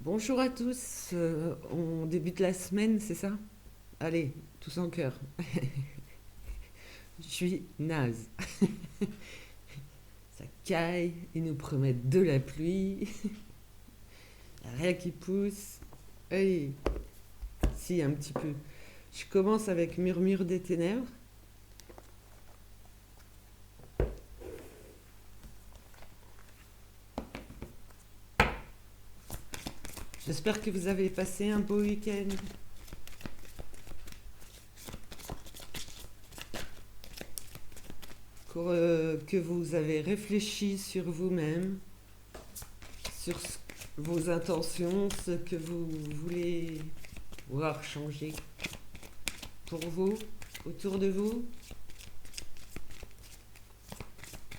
Bonjour à tous, on débute la semaine, c'est ça? Allez, tous en cœur. Je suis naze. Ça caille, ils nous promettent de la pluie, y a rien qui pousse. Allez, si, un petit peu. Je commence avec Murmure des ténèbres. J'espère que vous avez passé un beau week-end, que vous avez réfléchi sur vous-même, sur vos intentions, ce que vous voulez voir changer pour vous, autour de vous,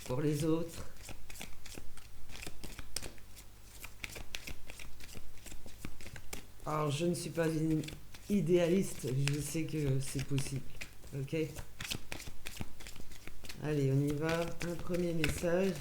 pour les autres. Alors, je ne suis pas une idéaliste, je sais que c'est possible. Ok? Allez, on y va. Un premier message.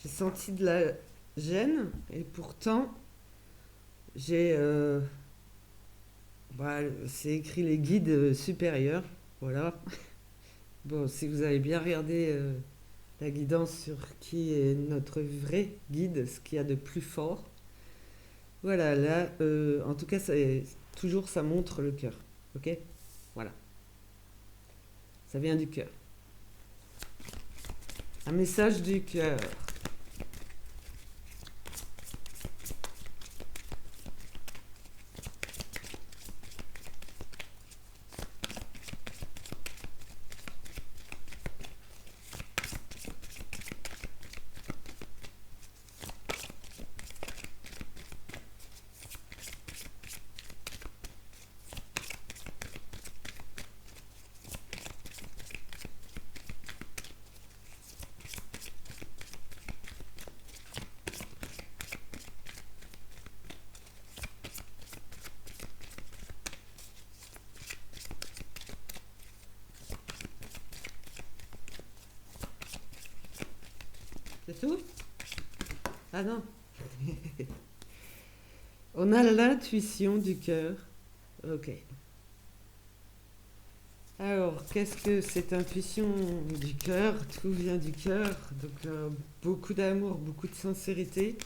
J'ai senti de la gêne et pourtant, j'ai. C'est écrit les guides supérieurs. Voilà. Bon, si vous avez bien regardé la guidance sur qui est notre vrai guide, ce qu'il y a de plus fort. Voilà, là, en tout cas, toujours ça montre le cœur. Ok? Voilà, ça vient du cœur. Un message du cœur. C'est tout? Ah non. On a l'intuition du cœur. Ok. Alors, qu'est-ce que cette intuition du cœur? Tout vient du cœur. Donc, beaucoup d'amour, beaucoup de sincérité.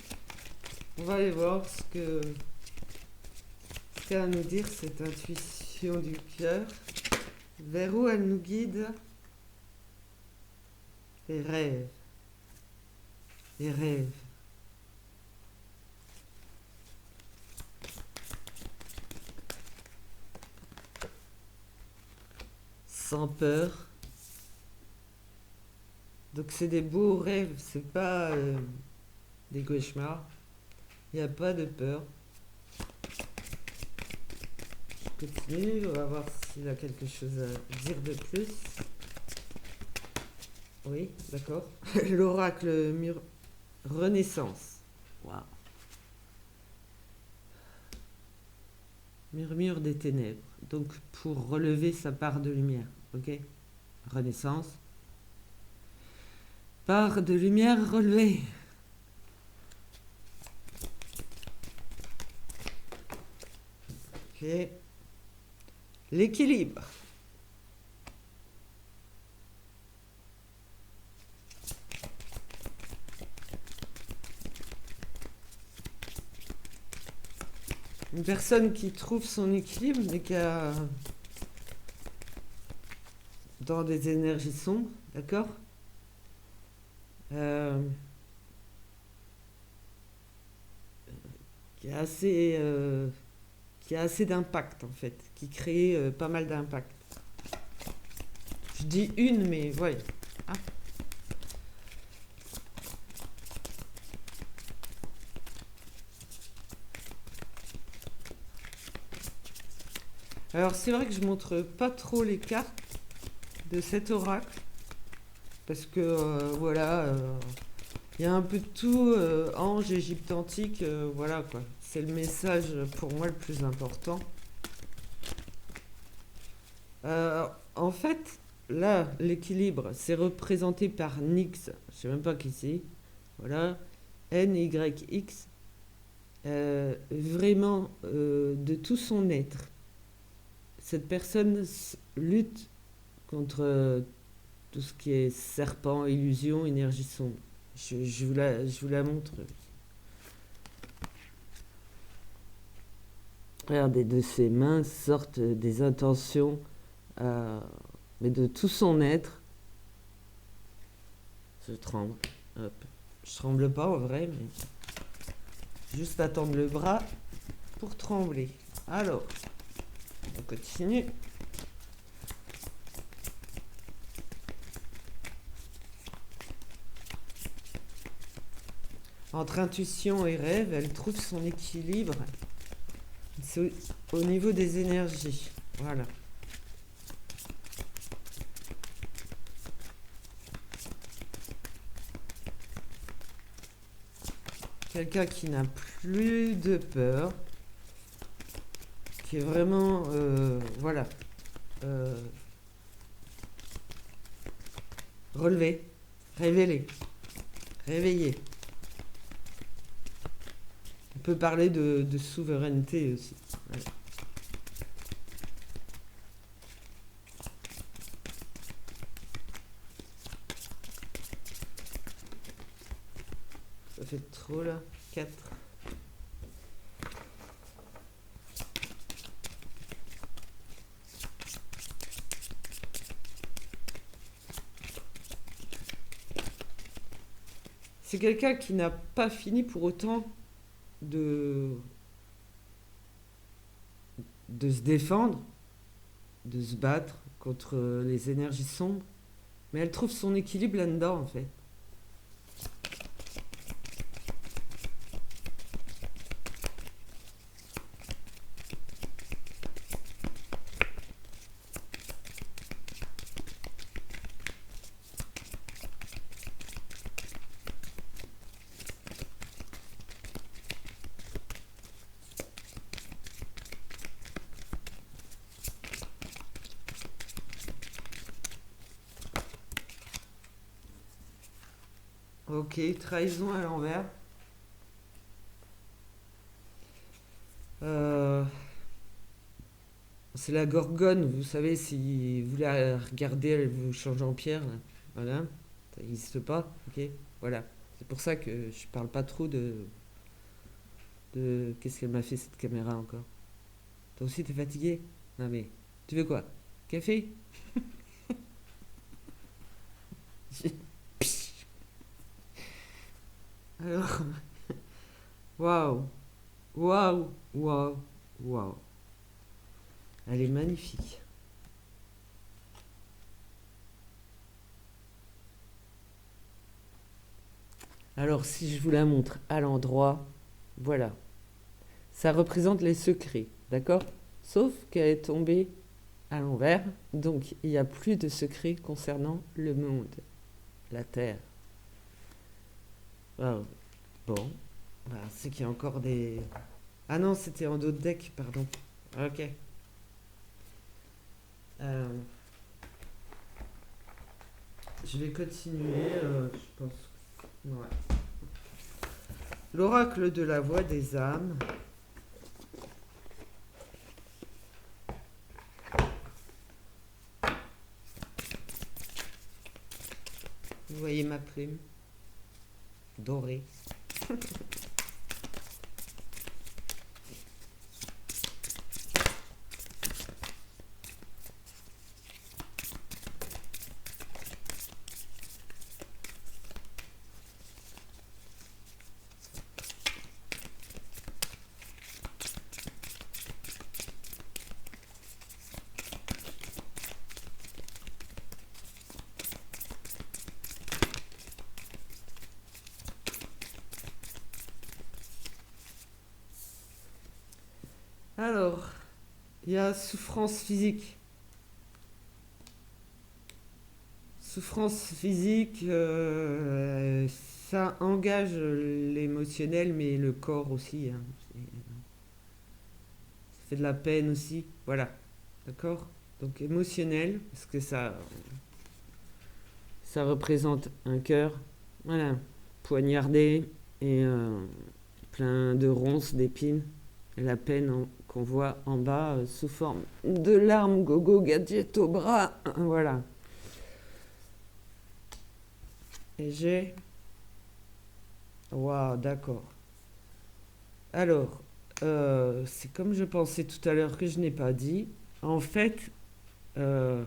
On va aller voir ce qu'a à nous dire cette intuition du cœur. Vers où elle nous guide? Les rêves. Les rêves. Sans peur. Donc c'est des beaux rêves, c'est pas des cauchemars. Il n'y a pas de peur. Je continue, on va voir s'il a quelque chose à dire de plus. Oui, d'accord. L'oracle Renaissance. Waouh. Murmure des ténèbres. Donc pour relever sa part de lumière. Ok? Renaissance. Part de lumière relevée. Ok. L'équilibre. Une personne qui trouve son équilibre, mais qui a dans des énergies sombres, d'accord? Euh, qui a assez, qui a assez d'impact en fait, qui crée pas mal d'impact. Je dis une, mais ouais. Ah. Alors c'est vrai que je montre pas trop les cartes de cet oracle parce que voilà, Il y a un peu de tout, ange, Égypte antique, voilà quoi. C'est le message pour moi le plus important. En fait, là, l'équilibre, c'est représenté par Nyx, je sais même pas qui c'est, voilà, NYX, vraiment de tout son être. Cette personne lutte contre tout ce qui est serpent, illusion, énergie sombre. Je vous la montre. Regardez, de ses mains sortent des intentions, euh, mais de tout son être. Je tremble. Hop. Je tremble pas en vrai, mais juste attendre le bras pour trembler. Alors, on continue. Entre intuition et rêve, elle trouve son équilibre. C'est au niveau des énergies. Voilà. Quelqu'un qui n'a plus de peur, qui est vraiment, voilà, euh, relevé, révélé, réveillé. On peut parler de souveraineté aussi. Ouais. Ça fait trop là. 4. C'est quelqu'un qui n'a pas fini pour autant de, de se défendre, de se battre contre les énergies sombres, mais elle trouve son équilibre là-dedans en fait. Ok, trahison à l'envers. Euh, c'est la gorgone, vous savez, si vous la regardez, elle vous change en pierre. Là. Voilà, ça n'existe pas, ok. Voilà, c'est pour ça que je parle pas trop de qu'est-ce qu'elle m'a fait cette caméra encore. Toi aussi t'es fatigué? Non mais, tu veux quoi? Café? Alors, waouh, waouh, waouh, waouh. Elle est magnifique. Alors si je vous la montre à l'endroit, voilà. Ça représente les secrets, d'accord? Sauf qu'elle est tombée à l'envers, donc il n'y a plus de secrets concernant le monde, la Terre. Waouh. Bon, bah, c'est qu'il y a encore des... Ah non, c'était en dos de deck, pardon. Ok. Euh, je vais continuer, je pense. Ouais. L'oracle de la voix des âmes. Vous voyez ma plume dorée. Alors, il y a souffrance physique. Souffrance physique, Ça engage l'émotionnel, mais le corps aussi, hein. Ça fait de la peine aussi. Voilà. D'accord? Donc émotionnel, parce que ça représente un cœur. Voilà. Poignardé et plein de ronces, d'épines. Et la peine qu'on voit en bas sous forme de larmes, gogo, gadget au bras. Voilà. Et j'ai... Waouh, d'accord. Alors, c'est comme je pensais tout à l'heure que je n'ai pas dit. En fait, euh,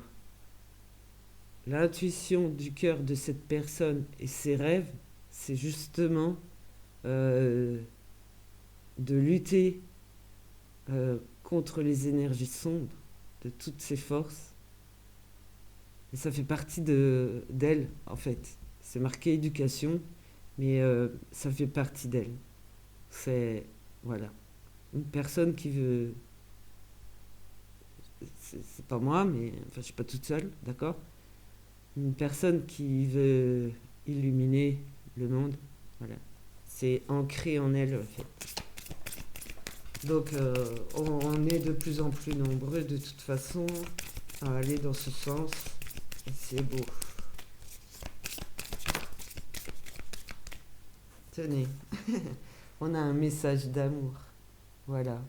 l'intuition du cœur de cette personne et ses rêves, c'est justement euh, de lutter contre les énergies sombres, de toutes ses forces. Et ça fait partie d'elle, en fait. C'est marqué éducation, mais ça fait partie d'elle. C'est, voilà, une personne qui veut... C'est pas moi, mais enfin, je suis pas toute seule, d'accord? Une personne qui veut illuminer le monde, voilà. C'est ancré en elle, en fait. Donc, on est de plus en plus nombreux, de toute façon, à aller dans ce sens. Et c'est beau. Tenez, on a un message d'amour. Voilà.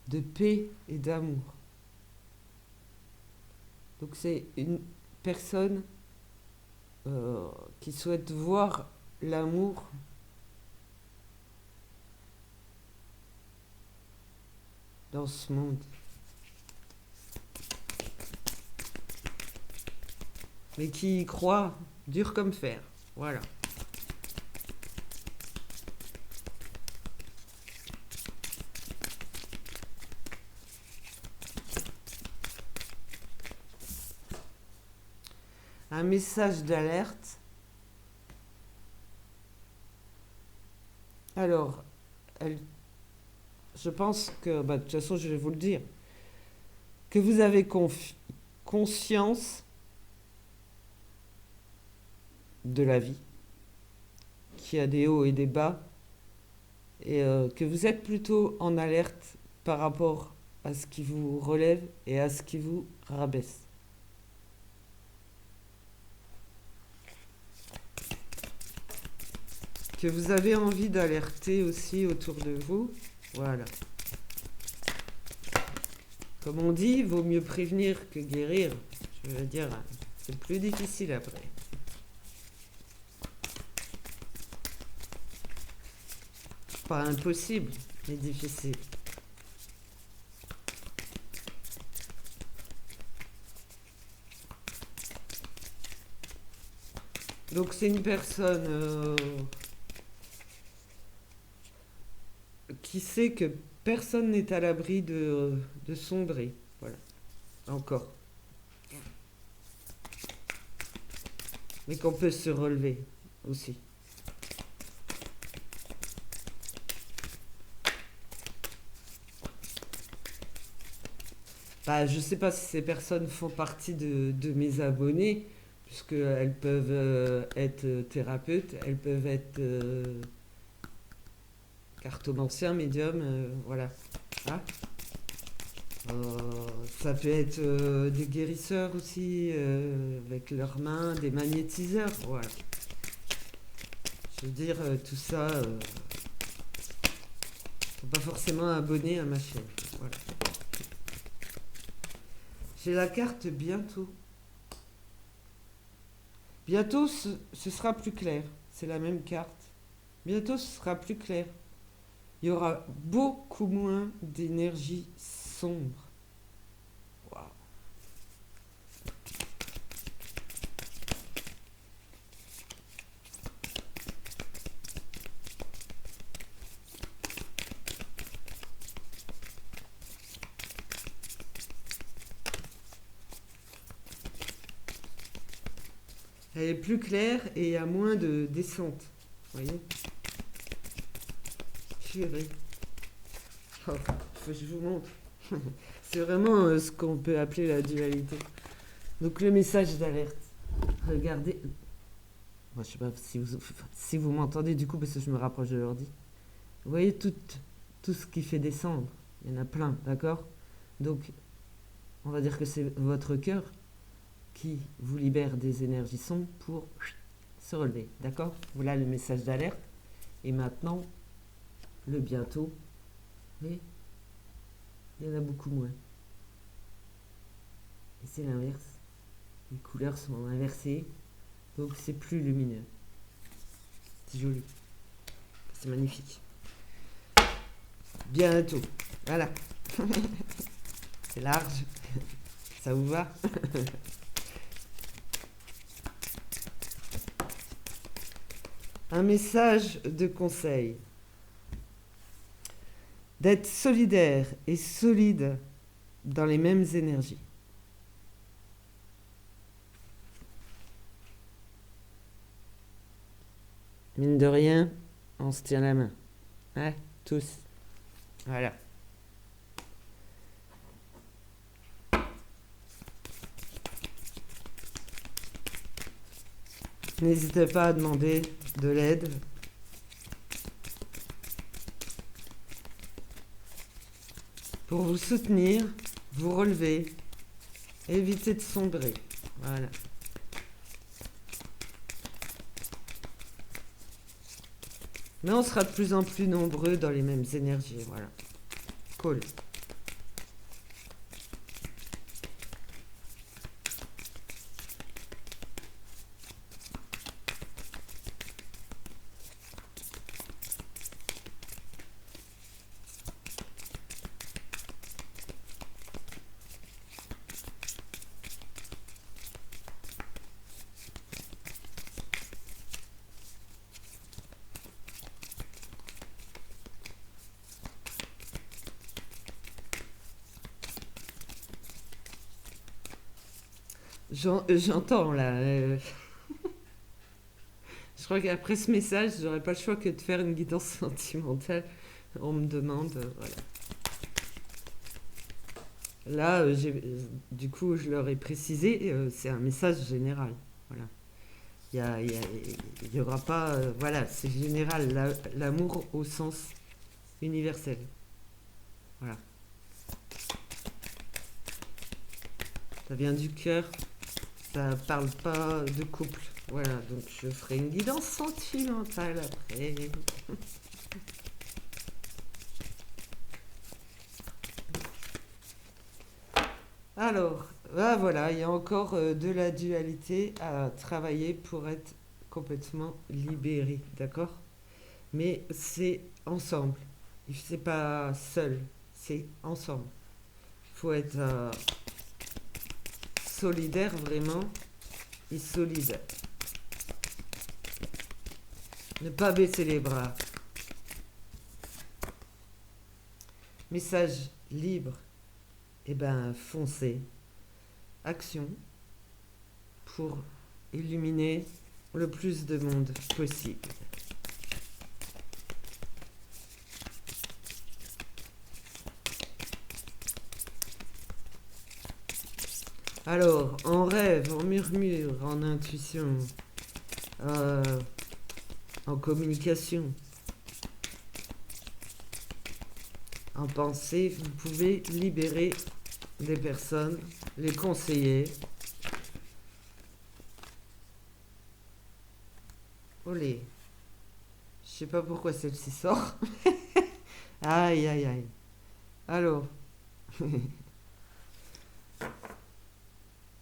De paix et d'amour. Donc, c'est une personne qui souhaite voir l'amour dans ce monde. Mais qui y croit dur comme fer. Voilà. Un message d'alerte. Alors, je pense que, de toute façon, je vais vous le dire, que vous avez conscience de la vie, qu'il y a des hauts et des bas, et que vous êtes plutôt en alerte par rapport à ce qui vous relève et à ce qui vous rabaisse. Que vous avez envie d'alerter aussi autour de vous. Voilà. Comme on dit, vaut mieux prévenir que guérir. Je veux dire, c'est plus difficile après. Pas impossible, mais difficile. Donc c'est une personne qui sait que personne n'est à l'abri de sombrer. Voilà. Encore. Mais qu'on peut se relever aussi. Je ne sais pas si ces personnes font partie de mes abonnés, puisqu'elles peuvent être thérapeutes, elles peuvent être cartomanciens, médiums, voilà. Hein. Ça peut être des guérisseurs aussi, avec leurs mains, des magnétiseurs, voilà. Je veux dire, tout ça, faut pas forcément abonner à ma chaîne, voilà. J'ai la carte bientôt. Bientôt, ce sera plus clair. C'est la même carte. Bientôt, ce sera plus clair. Il y aura beaucoup moins d'énergie sombre. Waouh. Elle est plus claire et il y a moins de descente. Vous voyez? Purée. Oh, faut que je vous montre. C'est vraiment ce qu'on peut appeler la dualité. Donc le message d'alerte. Regardez. Moi, je sais pas si vous m'entendez du coup parce que je me rapproche de l'ordi. Vous voyez tout ce qui fait descendre. Il y en a plein, d'accord? Donc, on va dire que c'est votre cœur qui vous libère des énergies sombres pour se relever, d'accord? Voilà le message d'alerte. Et maintenant, le bientôt. Et il y en a beaucoup moins. Et c'est l'inverse. Les couleurs sont inversées, donc c'est plus lumineux. C'est joli. C'est magnifique. Bientôt. Voilà. C'est large. Ça vous va? Un message de conseil. D'être solidaire et solide dans les mêmes énergies. Mine de rien, on se tient la main. Hein, tous. Voilà. N'hésitez pas à demander de l'aide. Pour vous soutenir, vous relever, éviter de sombrer. Voilà. Mais on sera de plus en plus nombreux dans les mêmes énergies. Voilà. Cool. J'entends là. Je crois qu'après ce message, j'aurais pas le choix que de faire une guidance sentimentale. On me demande, voilà. Là, du coup, je leur ai précisé, c'est un message général. Voilà. Il y aura pas, voilà, c'est général, l'amour au sens universel. Voilà. Ça vient du cœur, ça parle pas de couple. Voilà, donc je ferai une guidance sentimentale après. Alors, voilà, il y a encore de la dualité à travailler pour être complètement libéré, d'accord? Mais c'est ensemble. C'est pas seul, c'est ensemble. Il faut être solidaire vraiment et solide. Ne pas baisser les bras. Message libre. Eh ben, foncez. Action pour illuminer le plus de monde possible. Alors, en rêve, en murmure, en intuition, en communication, en pensée, vous pouvez libérer des personnes, les conseiller. Olé. Je sais pas pourquoi celle-ci sort. Aïe, aïe, aïe. Alors,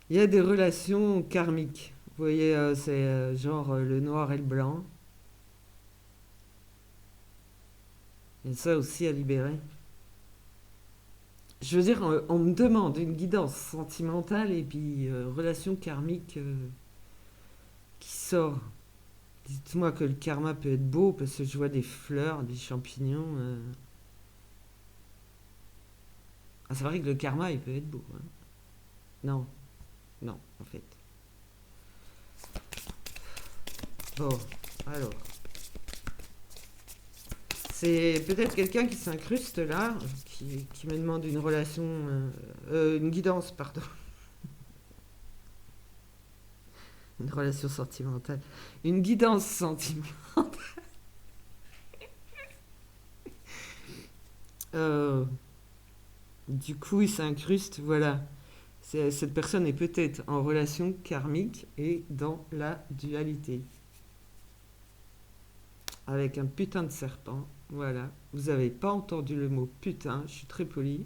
il y a des relations karmiques. Vous voyez, c'est genre le noir et le blanc. Il y a ça aussi à libérer. Je veux dire, on me demande une guidance sentimentale et puis relation karmique qui sort. Dites-moi que le karma peut être beau parce que je vois des fleurs, des champignons. Ah, c'est vrai que le karma, il peut être beau. Hein. Non, non, en fait. Bon, alors. C'est peut-être quelqu'un qui s'incruste là, qui me demande une relation, une guidance, pardon. Une relation sentimentale. Une guidance sentimentale. Euh, du coup, il s'incruste, voilà. Cette personne est peut-être en relation karmique et dans la dualité. Avec un putain de serpent, voilà. Vous avez pas entendu le mot putain, je suis très poli.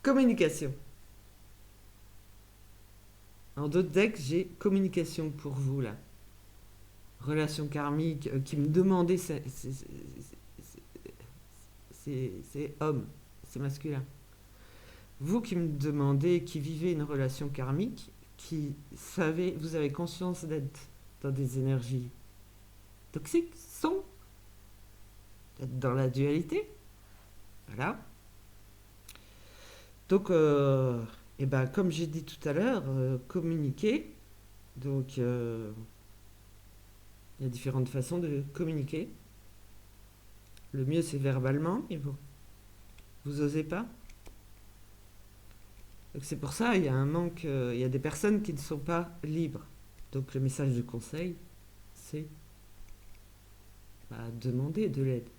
Communication. En d'autres decks, j'ai communication pour vous, là. Relation karmique qui me demandait, c'est homme, c'est masculin. Vous qui me demandez, qui vivez une relation karmique, qui savez, vous avez conscience d'être dans des énergies toxiques, sont d'être dans la dualité. Voilà. Donc, et ben, comme j'ai dit tout à l'heure, communiquer. Donc, il y a différentes façons de communiquer. Le mieux, c'est verbalement, mais vous osez pas. Donc, c'est pour ça, il y a un manque, il y a des personnes qui ne sont pas libres. Donc, le message de conseil, c'est demander de l'aide.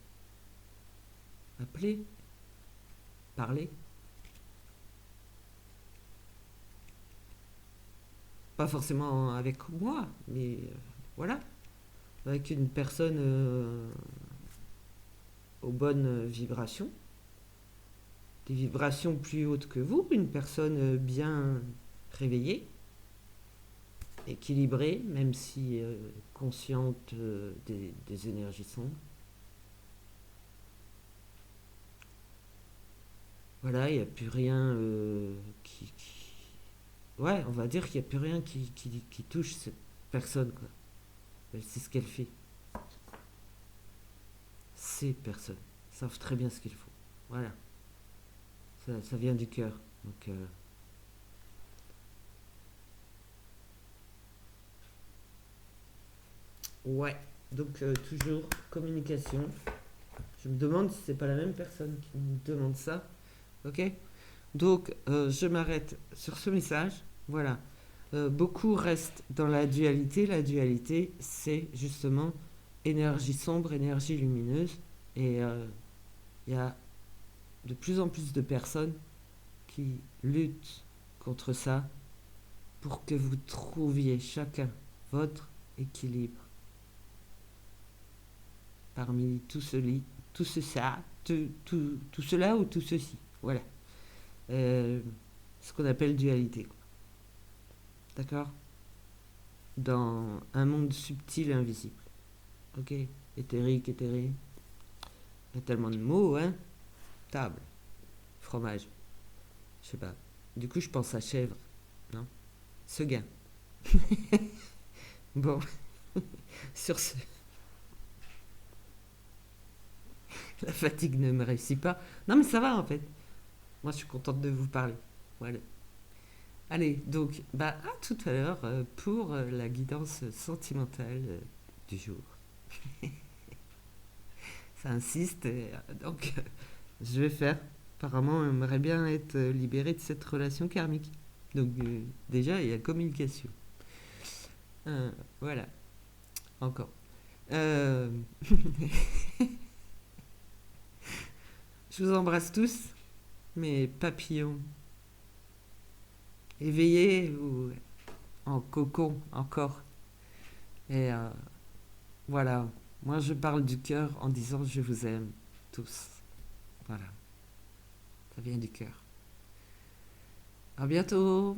Appeler, parler. Pas forcément avec moi, mais voilà. Avec une personne aux bonnes vibrations, des vibrations plus hautes que vous, une personne bien réveillée, équilibrée, même si consciente des énergies sombres. Voilà, il n'y a plus rien Ouais, on va dire qu'il n'y a plus rien qui touche cette personne, quoi. Elle sait ce qu'elle fait. Ces personnes savent très bien ce qu'il faut. Voilà, ça vient du cœur. Donc, ouais. Donc, toujours communication. Je me demande si c'est pas la même personne qui me demande ça. Ok. Donc, je m'arrête sur ce message. Voilà. Beaucoup restent dans la dualité. La dualité, c'est justement énergie sombre, énergie lumineuse. Et il y a de plus en plus de personnes qui luttent contre ça pour que vous trouviez chacun votre équilibre parmi tout cela, tout cela ou tout ceci. Voilà. Euh, Ce qu'on appelle dualité. D'accord. Dans un monde subtil et invisible. Ok. Éthérique, éthéré. Il y a tellement de mots, hein. Table. Fromage. Je sais pas. Du coup, je pense à chèvre. Non. Seguin. Bon. Sur ce. La fatigue ne me réussit pas. Non, mais ça va en fait. Moi, je suis contente de vous parler. Voilà. Allez, donc, à tout à l'heure pour la guidance sentimentale du jour. Ça insiste, donc je vais faire. Apparemment, on aimerait bien être libéré de cette relation karmique. Donc, déjà, il y a communication. Voilà, encore. Euh, je vous embrasse tous, mes papillons éveillés ou en cocon encore. Et voilà, moi je parle du cœur en disant je vous aime tous. Voilà, ça vient du cœur. À bientôt.